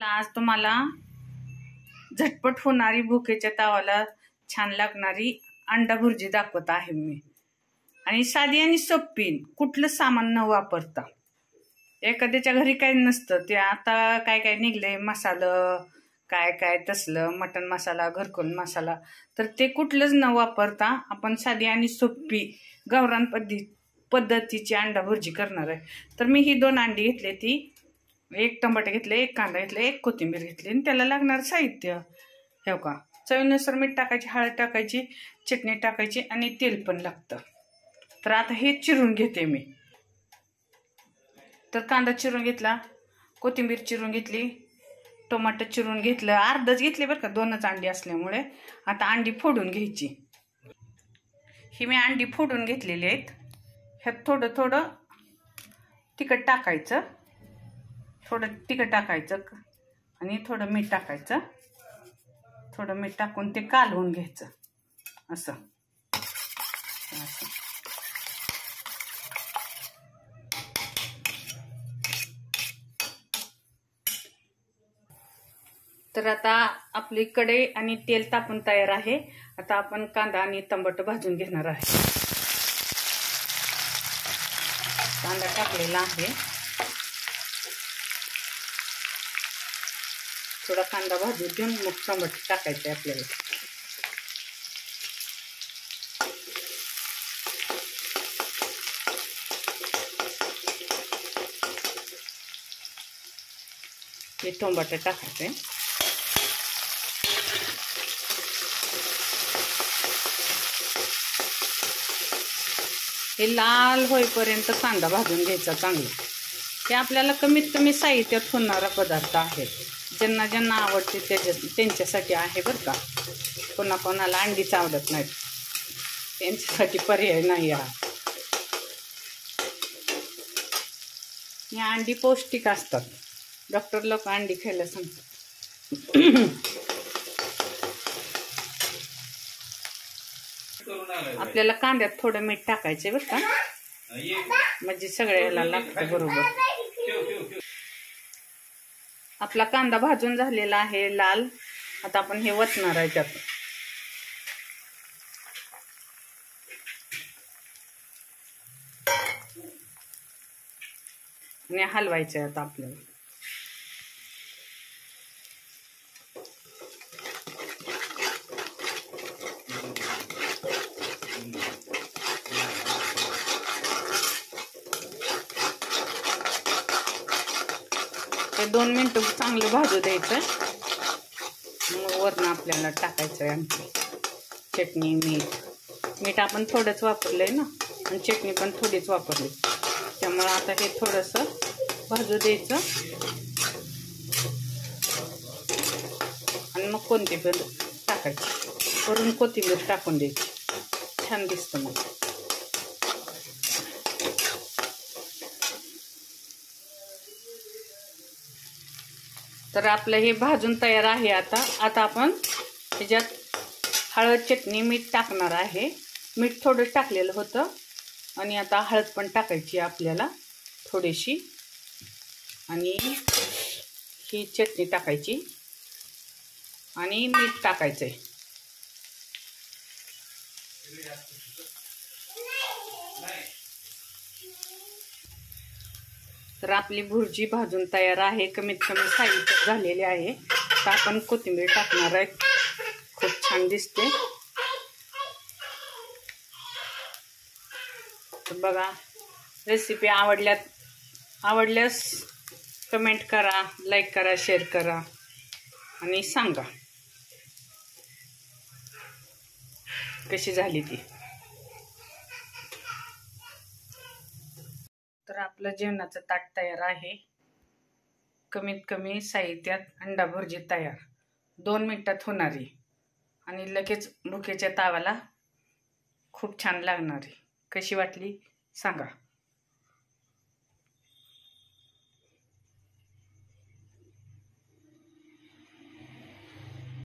आज तुम्हाला झटपट होणारी भुकेच्या तावाला छान लागणारी अंडा भुर्जी दाखवत आहे मी। आणि साधी आणि सोपी, कुठलं सामान न वापरता। एखाद्याच्या घरी काही नसतं ते आता काय काय निघले मसाला, काय काय तसलं मटन मसाला, घरकुल मसाला, तर ते कुठलंच न वापरता आपण साधी आणि सोपी गावरान पद्धतीची अंडा भुर्जी करणार आहे। तर मी ही 2 अंडी घेतली, ती एक टमाटर घेतले, एक कांदा घेतले, एक कोथिंबीर घेतली आणि त्याला लागणार साहित्य हे का चवीनुसार मीठ टाकायची, हळद टाकायची, चटणी टाकायची आणि तेल पण लागतं। तर आता हे चिरून घेते मी। तर कांदा चिरून घेतला, कोथिंबीर चिरून घेतली, टोमॅटो चिरून घेतलं, अर्धच घेतले बरं का, 2च अंडी असल्यामुळे। आता अंडी फोडून घ्यायची। ही मी अंडी फोडून घेतलेली आहेत। ह्यात थोडं थोडं तिखट टाकायचं, थोडं तिखट टाकायचं आणि थोडं मीठ टाकायचं। थोडं मीठ टाकून ते कालवून घ्यायचं असं। तर आता आपली कढई आणि तेल तापून तयार आहे। आता आपण कांदा आणि टमाटर भाजून घेणार आहे। कांदा टाकलेला आहे, थोडा कांदा भाजून घेऊन मग टमाटर टाकायचे आपल्याला। हे टमाटर टाकायचे, हे लाल होईपर्यंत कांदा भाजून घ्यायचा चांगला। हे आपल्याला कमीत कमी साहित्यात होणारा पदार्थ आहे। ज्यांना ज्यांना आवडते त्यांच्यासाठी आहे बरं का। कोणाकोणाला अंडीच आवडत नाहीत, त्यांच्यासाठी पर्याय नाही हा। या अंडी पौष्टिक असतात, डॉक्टर लोक अंडी खायला सांगतात। आपल्याला कांद्यात थोडं मीठ टाकायचे बरं का, म्हणजे सगळ्याला लागतं बरोबर। आपला कांदा भाजून झालेला आहे लाल। आता आपण हे वतणार आहे त्यात। आणि हलवायचं आहे आता आपल्याला। ते 2 मिनिटं चांगलं भाजू द्यायचं। मग वरून आपल्याला टाकायचं आहे आणखी चटणी, मीठ आपण थोडंच वापरलंय ना, आणि चटणी पण थोडीच वापरली, त्यामुळे आता हे थोडंसं भाजू द्यायचं। आणि मग कोथिंबीर टाकायची, वरून कोथिंबीर टाकून द्यायची, छान दिसतं मग। तर आपलं हे भाजून तयार आहे। आता आपण ह्याच्यात हळद, चटणी, मीठ टाकणार आहे। मीठ थोडं टाकलेलं होतं आणि आता हळद पण टाकायची आपल्याला थोडीशी, आणि ही चटणी टाकायची आणि मीठ टाकायचं आहे। तर आपली भुर्जी भाजून तयार आहे, कमीत कमी साहित्य झालेले आहे। तर आपण कोथिंबीर टाकणार आहे, खूप छान दिसते। तर बघा, रेसिपी आवडल्यास कमेंट करा, लाईक करा, शेअर करा आणि सांगा कशी झाली ती। तर आपलं जेवणाचं ताट तयार आहे, कमीत कमी साहित्यात अंडा भुर्जी तयार, 2 मिनिटात होणारी आणि लगेच भुकेच्या तावाला खूप छान लागणारी। कशी वाटली सांगा।